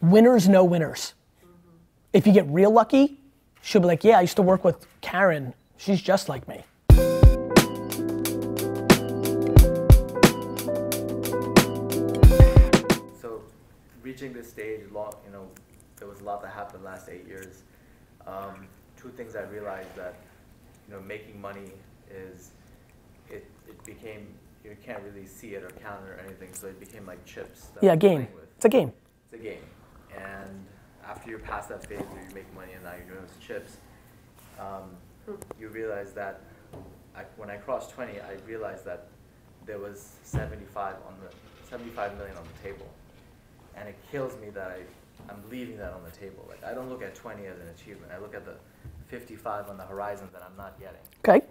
Winners know winners. If you get real lucky, she'll be like, yeah, I used to work with Karen. She's just like me. So reaching this stage, you know, there was a lot that happened the last 8 years. Two things I realized that, you know, making money is, it became, you can't really see it or count it or anything, so it became like chips. Yeah, a game. It's a game. It's a game. And after you're past that phase where you make money and now you're doing those chips, you realize that when I crossed 20, I realized that there was 75 million on the table. And it kills me that I'm leaving that on the table. Like, I don't look at 20 as an achievement. I look at the 55 on the horizon that I'm not getting. Okay.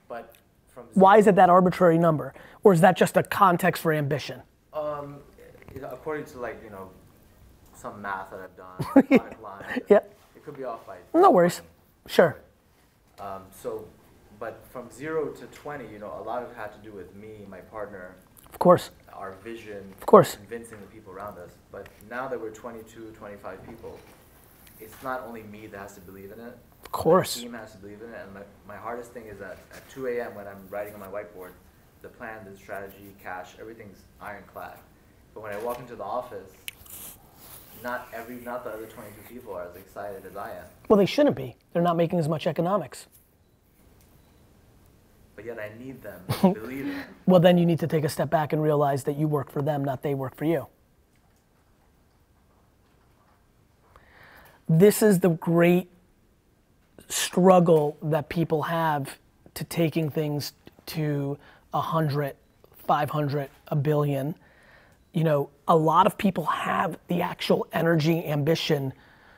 But from why is it that arbitrary number? Or is that just a context for ambition? According to, like, you know, some math that I've done, product line, Yep. It could be off by no worries. Sure. But from 0 to 20, you know, a lot of it had to do with me, my partner. Of course. Our vision. Of course. Convincing the people around us. But now that we're 22, 25 people, it's not only me that has to believe in it. Of course. The team has to believe in it. And my hardest thing is that at 2 a.m. when I'm writing on my whiteboard, the plan, the strategy, cash, everything's ironclad. But when I walk into the office, not the other 22 people are as excited as I am. Well, they shouldn't be. They're not making as much economics. But yet I need them to believe in it. Well, then you need to take a step back and realize that you work for them, not they work for you. This is the great struggle that people have to taking things to 100, 500, a billion. You know, a lot of people have the actual energy, ambition,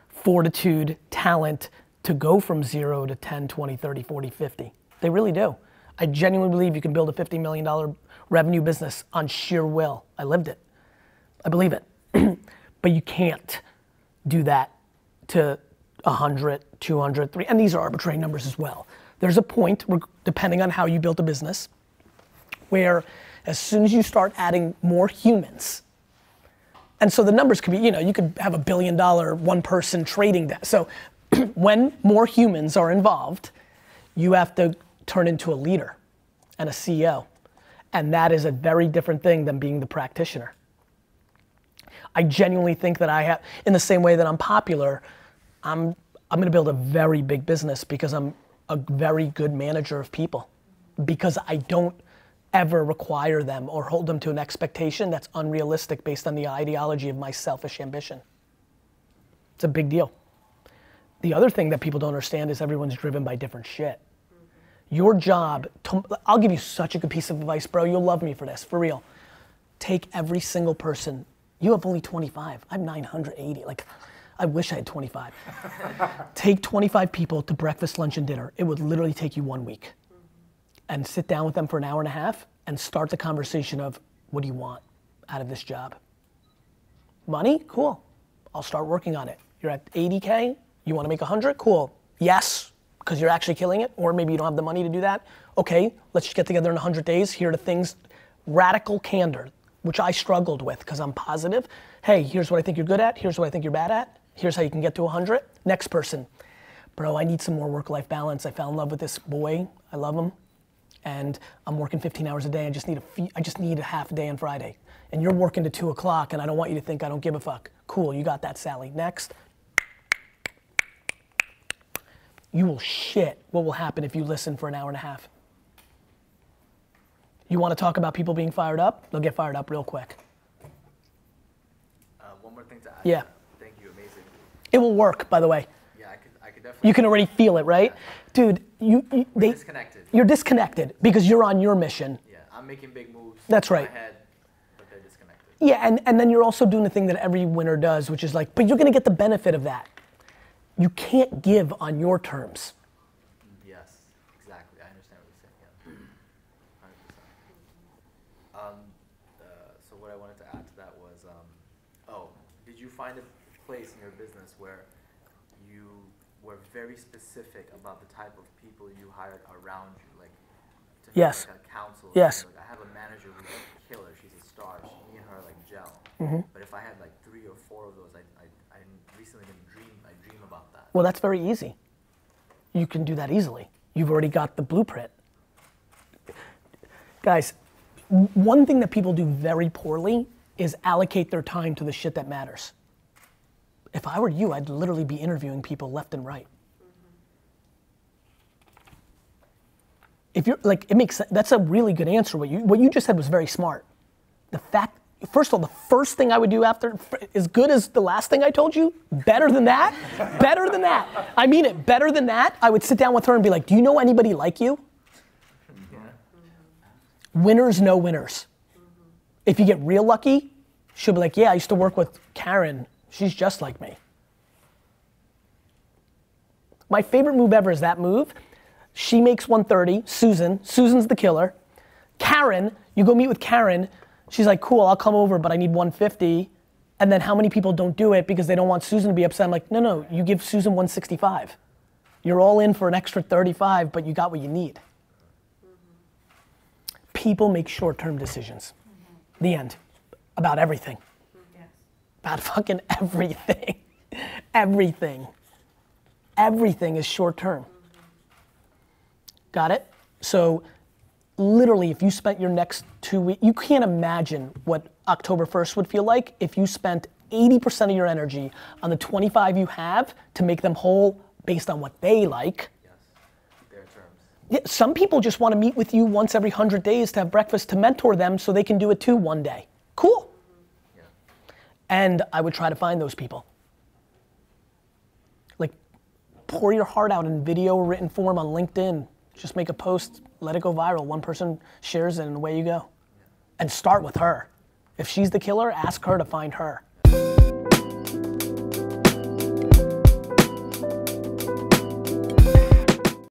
fortitude, talent to go from 0 to 10, 20, 30, 40, 50. They really do. I genuinely believe you can build a $50 million revenue business on sheer will. I lived it. I believe it. But you can't do that to 100, 200, 300, and these are arbitrary numbers as well. There's a point, depending on how you built a business, where as soon as you start adding more humans, and so the numbers could be, you know, you could have $1 billion one person trading desk. So when more humans are involved, you have to turn into a leader and a CEO. And that is a very different thing than being the practitioner. I genuinely think that I have, in the same way that I'm popular, I'm gonna build a very big business because I'm a very good manager of people. Because I don't ever require them or hold them to an expectation that's unrealistic based on the ideology of my selfish ambition. It's a big deal. The other thing that people don't understand is everyone's driven by different shit. Your job, I'll give you such a good piece of advice, bro. You'll love me for this, for real. Take every single person. You have only 25. I have 980. Like, I wish I had 25. Take 25 people to breakfast, lunch, and dinner. It would literally take you 1 week. And sit down with them for an hour and a half and start the conversation of, what do you want out of this job? Money? Cool. I'll start working on it. You're at 80K? You want to make 100? Cool. Yes, because you're actually killing it, or maybe you don't have the money to do that. Okay, let's just get together in 100 days. Here are the things, radical candor, which I struggled with because I'm positive. Hey, here's what I think you're good at. Here's what I think you're bad at. Here's how you can get to 100. Next person. Bro, I need some more work-life balance. I fell in love with this boy. I love him. And I'm working 15 hours a day. I just need a half a day on Friday. And you're working to 2 o'clock and I don't want you to think I don't give a fuck. Cool, you got that, Sally. Next. You will shit what will happen if you listen for an hour and a half. You want to talk about people being fired up? They'll get fired up real quick. One more thing to add. Yeah. Thank you, amazing. It will work, by the way. Yeah, I could definitely. You can already feel it, right? Yeah. Dude, We're disconnected. You're disconnected because you're on your mission. Yeah, I'm making big moves. That's right. In my head, but they're disconnected. Yeah, and then you're also doing the thing that every winner does, which is like, but you're gonna get the benefit of that. You can't give on your terms. Yes, exactly. I understand what you're saying. Yeah, 100%. So what I wanted to add to that was, did you find a place in your business where you were very specific about the type of people you hired around you? Like, to Yes. like a counsel. Yes. Like I have a manager who's a killer. She's a star. Me and her like gel. But if I had like 3 or 4 of those, I recently I dream about that. Well, that's very easy. You can do that easily. You've already got the blueprint. Guys, one thing that people do very poorly is allocate their time to the shit that matters. If I were you, I'd literally be interviewing people left and right. If you're like, it makes sense. That's a really good answer. What you just said was very smart. The fact, first of all, the first thing I would do after, as good as the last thing I told you, better than that, better than that. I mean it, better than that. I would sit down with her and be like, do you know anybody like you? Winners know winners. If you get real lucky, she'll be like, yeah, I used to work with Karen. She's just like me. My favorite move ever is that move. She makes 130, Susan's the killer. Karen, you go meet with Karen, she's like, cool, I'll come over, but I need 150. And then how many people don't do it because they don't want Susan to be upset? I'm like, no, you give Susan 165. You're all in for an extra 35, but you got what you need. People make short-term decisions. The end. About everything. Yes. About fucking everything. Everything. Everything is short-term. Got it? So literally, if you spent your next 2 weeks, you can't imagine what October 1st would feel like if you spent 80% of your energy on the 25 you have to make them whole based on what they like. Yes, their terms. Yeah, some people just want to meet with you once every 100 days to have breakfast to mentor them so they can do it too one day. Cool. Yeah. And I would try to find those people. Like, pour your heart out in video or written form on LinkedIn. Just make a post, let it go viral. One person shares it and away you go. And start with her. If she's the killer, ask her to find her.